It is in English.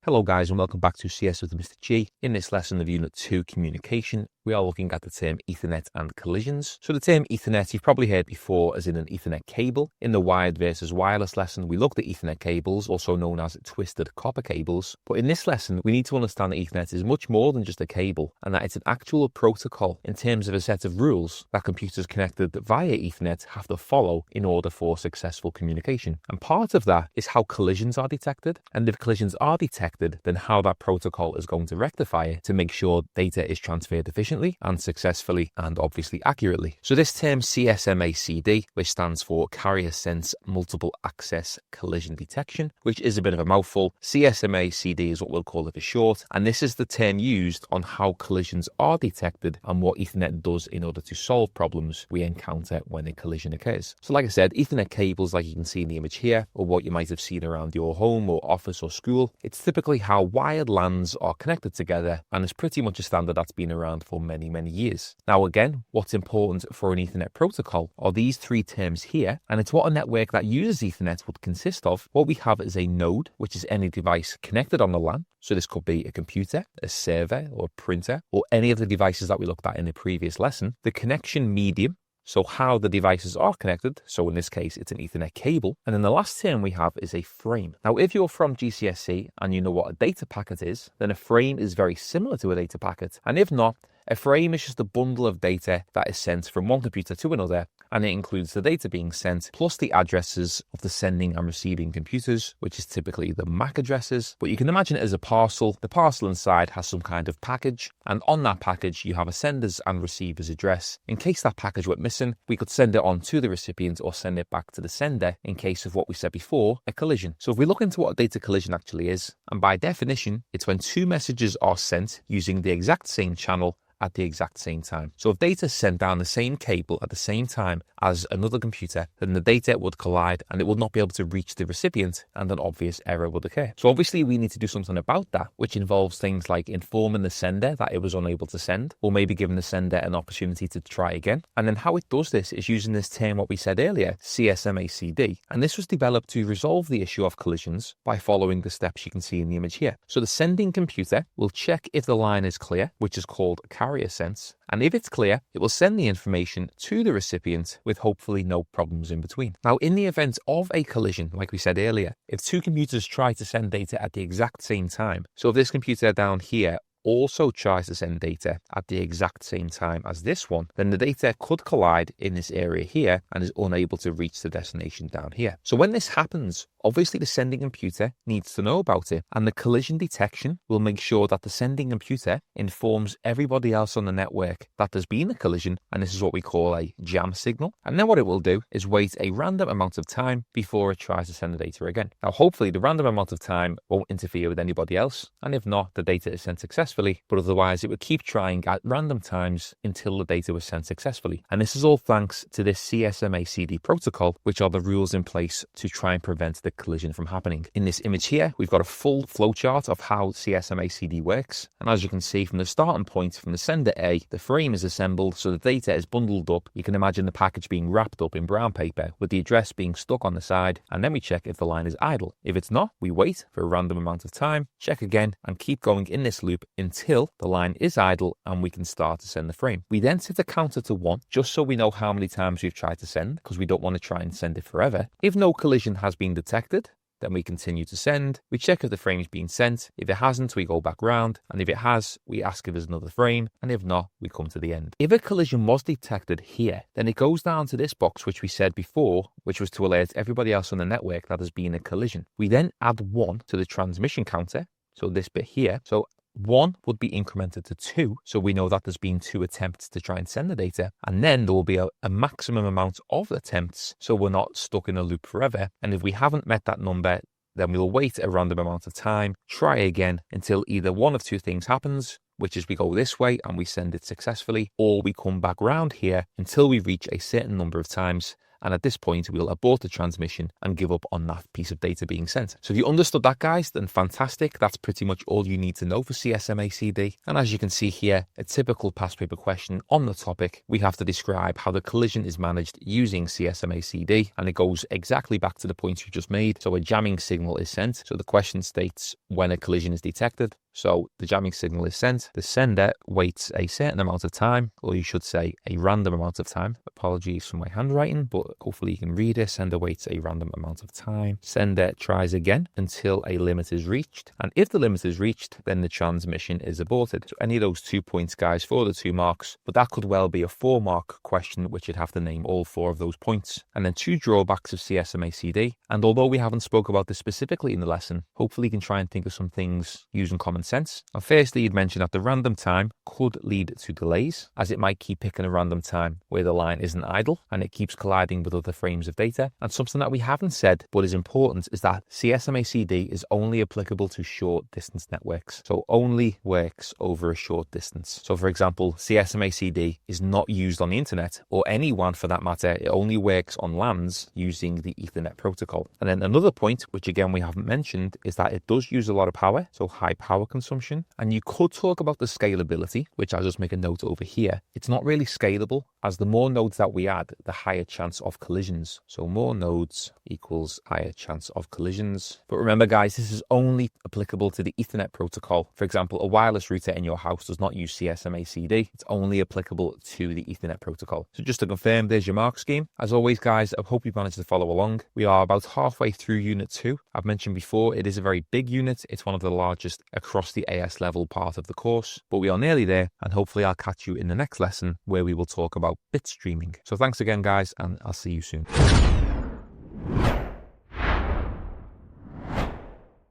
Hello guys and welcome back to CS with Mr. G. In this lesson of Unit 2 Communication, we are looking at the term Ethernet and collisions. So the term Ethernet you've probably heard before as in an Ethernet cable. In the wired versus wireless lesson we looked at Ethernet cables, also known as twisted copper cables. But in this lesson we need to understand that Ethernet is much more than just a cable and that it's an actual protocol in terms of a set of rules that computers connected via Ethernet have to follow in order for successful communication. And part of that is how collisions are detected, and if collisions are detected, then how that protocol is going to rectify it to make sure data is transferred efficiently and successfully and obviously accurately. So this term CSMA-CD, which stands for Carrier Sense Multiple Access Collision Detection, which is a bit of a mouthful. CSMA-CD is what we'll call it for short, and this is the term used on how collisions are detected and what Ethernet does in order to solve problems we encounter when a collision occurs. So like I said, Ethernet cables, like you can see in the image here, or what you might have seen around your home or office or school, it's typically how wired LANs are connected together, and it's pretty much a standard that's been around for many years. Now again, what's important for an Ethernet protocol are these three terms here, and it's what a network that uses Ethernet would consist of. What we have is a node, which is any device connected on the LAN. So this could be a computer, a server, or a printer, or any of the devices that we looked at in the previous lesson. The connection medium, so how the devices are connected, so in this case it's an Ethernet cable. And then the last term we have is a frame. Now if you're from GCSE and you know what a data packet is, then a frame is very similar to a data packet. And if not, a frame is just a bundle of data that is sent from one computer to another, and it includes the data being sent plus the addresses of the sending and receiving computers, which is typically the MAC addresses. But you can imagine it as a parcel. The parcel inside has some kind of package, and on that package you have a sender's and receiver's address. In case that package went missing, we could send it on to the recipient or send it back to the sender in case of what we said before, a collision. So if we look into what a data collision actually is, and by definition, it's when two messages are sent using the exact same channel at the exact same time. So if data is sent down the same cable at the same time as another computer, then the data would collide and it would not be able to reach the recipient, and an obvious error would occur. So obviously we need to do something about that, which involves things like informing the sender that it was unable to send, or maybe giving the sender an opportunity to try again. And then how it does this is using this term, what we said earlier, CSMA-CD. And this was developed to resolve the issue of collisions by following the steps you can see in the image here. So the sending computer will check if the line is clear, which is called carrier sense, and if it's clear, it will send the information to the recipient with hopefully no problems in between. Now, in the event of a collision, like we said earlier, if two computers try to send data at the exact same time, so if this computer down here also tries to send data at the exact same time as this one, then the data could collide in this area here and is unable to reach the destination down here. So when this happens, obviously the sending computer needs to know about it, and the collision detection will make sure that the sending computer informs everybody else on the network that there's been a collision, and this is what we call a jam signal. And then what it will do is wait a random amount of time before it tries to send the data again. Now hopefully the random amount of time won't interfere with anybody else, and if not, the data is sent successfully, but otherwise it would keep trying at random times until the data was sent successfully. And this is all thanks to this CSMA-CD protocol, which are the rules in place to try and prevent the collision from happening. In this image here, we've got a full flowchart of how CSMA-CD works. And as you can see from the starting point from the sender A, the frame is assembled, so the data is bundled up. You can imagine the package being wrapped up in brown paper with the address being stuck on the side, and then we check if the line is idle. If it's not, we wait for a random amount of time, check again, and keep going in this loop until the line is idle and we can start to send the frame. We then set the counter to 1 just so we know how many times we've tried to send, because we don't want to try and send it forever. If no collision has been detected, then we continue to send. We check if the frame is being sent. If it hasn't, we go back round, and if it has, we ask if there's another frame, and if not, we come to the end. If a collision was detected here, then it goes down to this box which we said before, which was to alert everybody else on the network that there's been a collision. We then add 1 to the transmission counter, so this bit here. So 1 would be incremented to 2, so we know that there's been 2 attempts to try and send the data, and then there will be a maximum amount of attempts, so we're not stuck in a loop forever. And if we haven't met that number, then we'll wait a random amount of time, try again until either one of two things happens, which is we go this way and we send it successfully, or we come back round here until we reach a certain number of times, And at this point, we'll abort the transmission and give up on that piece of data being sent. So if you understood that, guys, then fantastic. That's pretty much all you need to know for CSMA CD. And as you can see here, a typical past paper question on the topic, we have to describe how the collision is managed using CSMA CD. And it goes exactly back to the points you just made. So a jamming signal is sent. So the question states when a collision is detected. So the jamming signal is sent. The sender waits a certain amount of time, or you should say a random amount of time. Apologies for my handwriting, but hopefully you can read it. Sender waits a random amount of time. Sender tries again until a limit is reached. And if the limit is reached, then the transmission is aborted. So any of those 2 points, guys, for the 2 marks, but that could well be a 4-mark question, which you'd have to name all 4 of those points. And then 2 drawbacks of CSMA CD. And although we haven't spoke about this specifically in the lesson, hopefully you can try and think of some things using common sense. Now, firstly, you'd mentioned that the random time could lead to delays, as it might keep picking a random time where the line isn't idle and it keeps colliding with other frames of data. And something that we haven't said but is important is that CSMA CD is only applicable to short distance networks, so only works over a short distance. So for example, CSMA CD is not used on the internet, or any WAN for that matter. It only works on LANs using the Ethernet protocol. And then another point, which again we haven't mentioned, is that it does use a lot of power, so high power consumption. And you could talk about the scalability, which I'll just make a note over here. It's not really scalable, as the more nodes that we add, the higher chance of collisions. So more nodes equals higher chance of collisions. But remember, guys, this is only applicable to the Ethernet protocol. For example, a wireless router in your house does not use CSMA CD. It's only applicable to the Ethernet protocol. So just to confirm, there's your mark scheme. As always, guys, I hope you've managed to follow along. We are about halfway through Unit 2. I've mentioned before, it is a very big unit. It's one of the largest across the AS level part of the course, but we are nearly there, and hopefully I'll catch you in the next lesson where we will talk about bit streaming. So thanks again, guys, and I'll see you soon.